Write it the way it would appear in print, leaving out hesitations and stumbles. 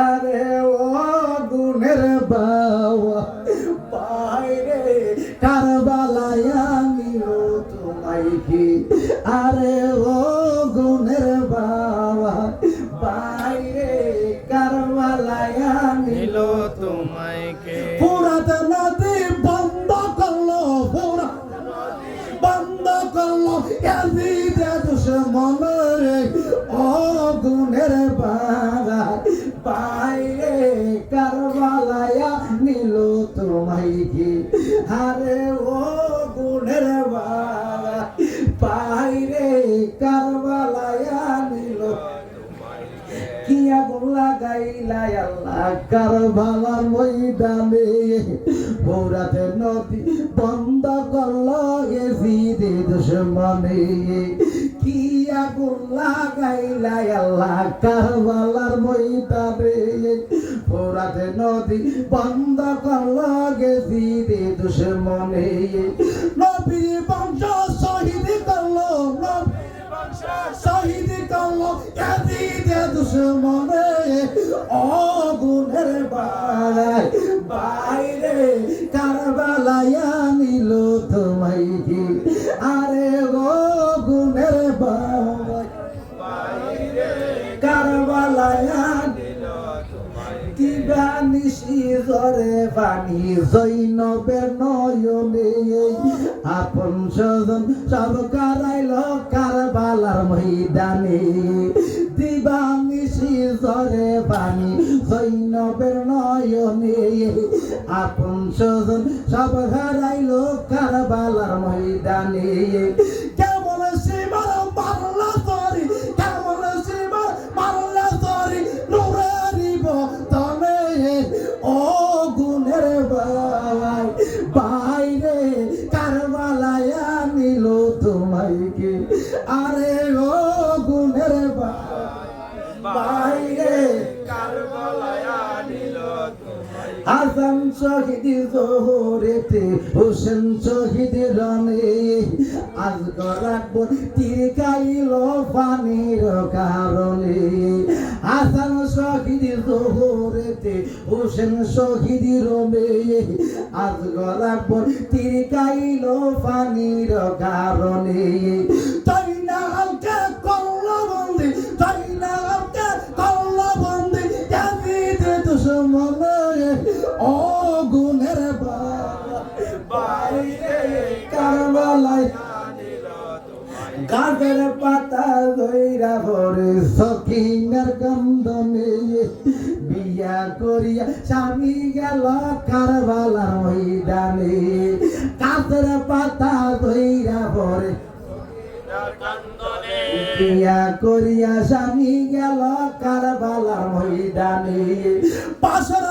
আরে ও গুণের বাবা বাইরে কারবালায় নিল তোমায় কি আরে ও গুণের বাবা বাইরে কারবালায় নিল তোমায় কে ফুরাত নদী বন্ধ করলো বন্ধ করলো ইয়াজিদের দুশমন ও গুণের বাবা বাইরে কারবালায় নিল তোমায় কি আরে ও গুণের বাবা বাইরে কারবালায় নিল কি আগুন লাগাইলা আল্লাহ কারবালার ময়দানে ফোরাতের নদী বন্ধ করলো ইয়াজিদের দুশমনে কি আগুন লাগাইলা আল্লাহ কারবালার ময়দানে ফোরাতের নদী বন্ধ করলো ইয়াজিদের দুশমনে নবীর বংশ শহীদ করলো শহীদ করলো ইয়াজিদের দুশমনে অগুনের বাইরে কারবালায় নিল তোমায় কি আরে অগুনের বাইরে কারবালায় নিল কিবা নিশি জরে পানি জৈনবের নয়নে আপন স্বজন সব কারাইল কারবালার ময়দানে দিবা নিশি জরে পানি জৈনবের নয়নে আপন স্বজন সব হারাইল কারবালার ময়দানে কেমন সীমার মারলা তরি কেমন সীমার মারলা তরি নুরারিব তনে ও গুণের বাবাই বাইরে কারবালায় নিল তোমায় কি আরে ও গুণের বাইরে কারবালায় নিল হাসান শহীদ জোহরেতে হোসেন শহীদ রনে আজ রাখব তীর খাইল পানির কারণে হাসান শহীদ জোহরেতে হোসেন শহীদ রনে আজ রাখব তীর খাইল পানির কারণে তাই না আমাকে করল বন্দি তাই না আমাকে করল বন্দি ইয়াজিদের দুশমনে ও গুণের বাইরে কারবালায় গাছের পাতা ধইরা ভরে সখিনার কান্দনে বিয়া করিয়া স্বামী গেল কারবালার ময়দানে গাছের পাতা ধইরা ভরে বিয়া করিয়া স্বামী গেল কারবালার ময়দানে পাশে